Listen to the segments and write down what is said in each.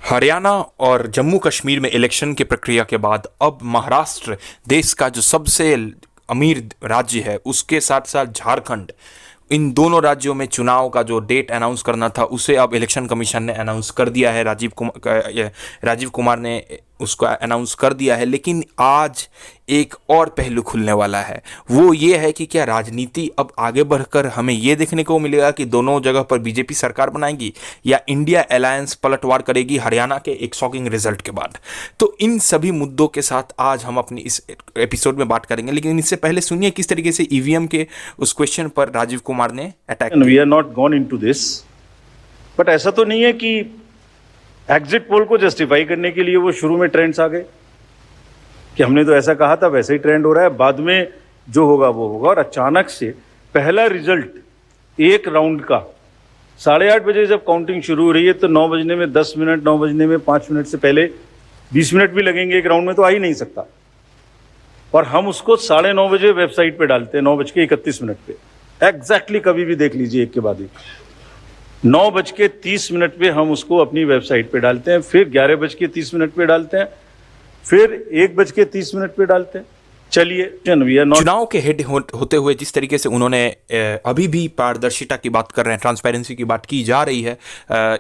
हरियाणा और जम्मू कश्मीर में इलेक्शन की प्रक्रिया के बाद अब महाराष्ट्र देश का जो सबसे अमीर राज्य है उसके साथ साथ झारखंड, इन दोनों राज्यों में चुनाव का जो डेट अनाउंस करना था उसे अब इलेक्शन कमीशन ने अनाउंस कर दिया है। राजीव कुमार ने उसको अनाउंस कर दिया है। लेकिन आज एक और पहलू खुलने वाला है, वो ये है कि क्या राजनीति अब आगे बढ़कर हमें ये देखने को मिलेगा कि दोनों जगह पर बीजेपी सरकार बनाएगी या इंडिया अलायंस पलटवार करेगी हरियाणा के एक शॉकिंग रिजल्ट के बाद। तो इन सभी मुद्दों के साथ आज हम अपनी इस एपिसोड में बात करेंगे। लेकिन इससे पहले सुनिए किस तरीके से ईवीएम के उस क्वेश्चन पर राजीव कुमार ने अटैक किया। We are not gone into this, but ऐसा तो नहीं है कि एग्जिट पोल को जस्टिफाई करने के लिए वो शुरू में ट्रेंड्स आ गए कि हमने तो ऐसा कहा था, वैसे ही ट्रेंड हो रहा है, बाद में जो होगा वो होगा। और अचानक से पहला रिजल्ट एक राउंड का 8:30 बजे जब काउंटिंग शुरू हो रही है तो 9 बजने में 10 मिनट, 9 बजने में 5 मिनट से पहले 20 मिनट भी लगेंगे एक राउंड में, तो आ ही नहीं सकता। और हम उसको 9:30 बजे वेबसाइट पे डालते हैं 9:31 पे एग्जैक्टली। कभी भी देख लीजिए एक के बाद एक। 9:30 पे हम उसको अपनी वेबसाइट पे डालते हैं, फिर 11:30 पे डालते हैं, फिर 1:30 पे डालते हैं। चलिए, चुनाव के हेड होते हुए जिस तरीके से उन्होंने अभी भी पारदर्शिता की बात कर रहे हैं, ट्रांसपेरेंसी की बात की जा रही है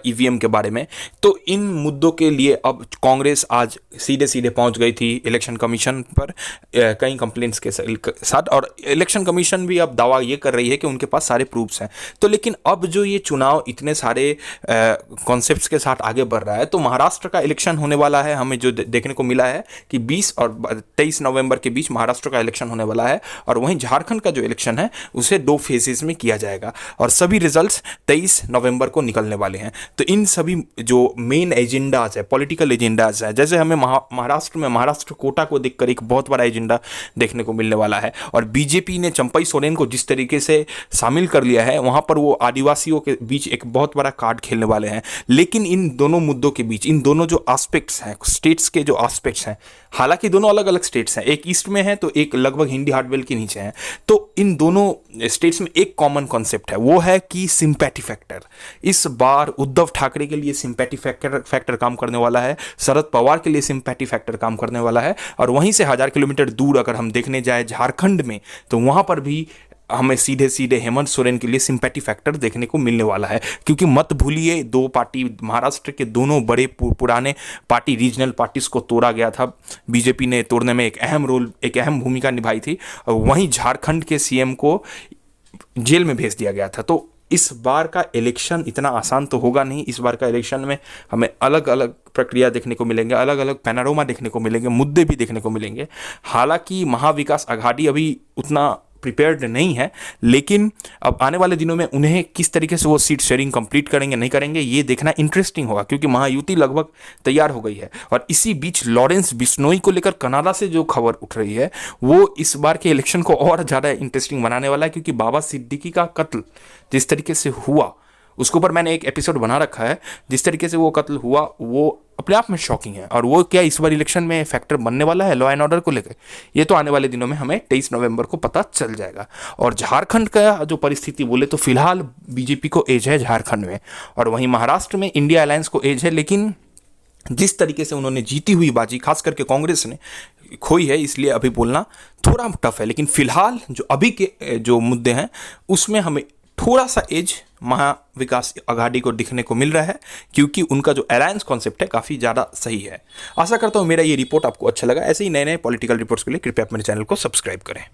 ईवीएम के बारे में, तो इन मुद्दों के लिए अब कांग्रेस आज सीधे सीधे पहुंच गई थी इलेक्शन कमीशन पर कई कंप्लेंट्स के साथ। और इलेक्शन कमीशन भी अब दावा ये कर रही है कि उनके पास सारे प्रूफ्स हैं। तो लेकिन अब जो ये चुनाव इतने सारे कॉन्सेप्ट्स के साथ आगे बढ़ रहा है, तो महाराष्ट्र का इलेक्शन होने वाला है। हमें जो देखने को मिला है कि 20 और 23 नवंबर के बीच महाराष्ट्र का इलेक्शन होने वाला है, और वहीं झारखंड का जो इलेक्शन है उसे 2 फेजेस में किया जाएगा और सभी रिजल्ट्स 23 नवंबर को निकलने वाले हैं। तो इन सभी जो मेन एजेंडाज है, पॉलिटिकल एजेंडाज है, जैसे हमें महाराष्ट्र में महाराष्ट्र कोटा को देखकर एक बहुत बड़ा एजेंडा देखने को मिलने वाला है। और बीजेपी ने चंपई सोरेन को जिस तरीके से शामिल कर लिया है, वहां पर वो आदिवासियों के बीच एक बहुत बड़ा कार्ड खेलने वाले हैं। लेकिन इन दोनों मुद्दों के बीच, इन दोनों जो एस्पेक्ट्स हैं, स्टेट्स के जो एस्पेक्ट्स हैं, हालांकि दोनों अलग अलग स्टेट्स हैं, एक ईस्ट में है तो एक लगभग हिंदी हार्डवेल के नीचे है, तो इन दोनों स्टेट्स में एक कॉमन कॉन्सेप्ट है, वो है कि सिंपैथी फैक्टर। इस बार उद्धव ठाकरे के लिए सिंपैथी फैक्टर काम करने वाला है, शरद पवार के लिए सिंपैथी फैक्टर काम करने वाला है। और वहीं से 1000 किलोमीटर दूर अगर हम देखने जाए झारखंड में, तो वहां पर भी हमें सीधे सीधे हेमंत सोरेन के लिए सिंपैथी फैक्टर देखने को मिलने वाला है। क्योंकि मत भूलिए, 2 पार्टी, महाराष्ट्र के दोनों बड़े पुराने पार्टी, रीजनल पार्टीज को तोड़ा गया था। बीजेपी ने तोड़ने में एक अहम भूमिका निभाई थी, और वहीं झारखंड के सीएम को जेल में भेज दिया गया था। तो इस बार का इलेक्शन इतना आसान तो होगा नहीं। इस बार का इलेक्शन में हमें अलग अलग प्रक्रिया देखने को मिलेंगे, अलग अलग पैनोरामा देखने को मिलेंगे, मुद्दे भी देखने को मिलेंगे। हालांकि महाविकास आघाड़ी अभी उतना प्रिपेयर्ड नहीं है, लेकिन अब आने वाले दिनों में उन्हें किस तरीके से वो सीट शेयरिंग कंप्लीट करेंगे नहीं करेंगे, ये देखना इंटरेस्टिंग होगा। क्योंकि महायुति लगभग तैयार हो गई है। और इसी बीच लॉरेंस बिश्नोई को लेकर कनाडा से जो खबर उठ रही है, वो इस बार के इलेक्शन को और ज़्यादा इंटरेस्टिंग बनाने वाला है। क्योंकि बाबा सिद्दीकी का कत्ल जिस तरीके से हुआ, उसके ऊपर मैंने एक एपिसोड बना रखा है। जिस तरीके से वो कत्ल हुआ वो अपने आप में शॉकिंग है। और वो क्या इस बार इलेक्शन में फैक्टर बनने वाला है लॉ एंड ऑर्डर को लेकर, ये तो आने वाले दिनों में हमें 23 नवंबर को पता चल जाएगा। और झारखंड का जो परिस्थिति बोले तो फिलहाल बीजेपी को एज है झारखंड में, और वहीं महाराष्ट्र में इंडिया अलायंस को एज है। लेकिन जिस तरीके से उन्होंने जीती हुई बाजी खास करके कांग्रेस ने खोई है, इसलिए अभी बोलना थोड़ा टफ है। लेकिन फिलहाल जो अभी के जो मुद्दे हैं उसमें हमें थोड़ा सा एज महाविकास आघाड़ी को दिखने को मिल रहा है, क्योंकि उनका जो अलायंस कॉन्सेप्ट है काफ़ी ज़्यादा सही है। आशा करता हूँ मेरा ये रिपोर्ट आपको अच्छा लगा। ऐसे ही नए नए पॉलिटिकल रिपोर्ट्स के लिए कृपया अपने चैनल को सब्सक्राइब करें।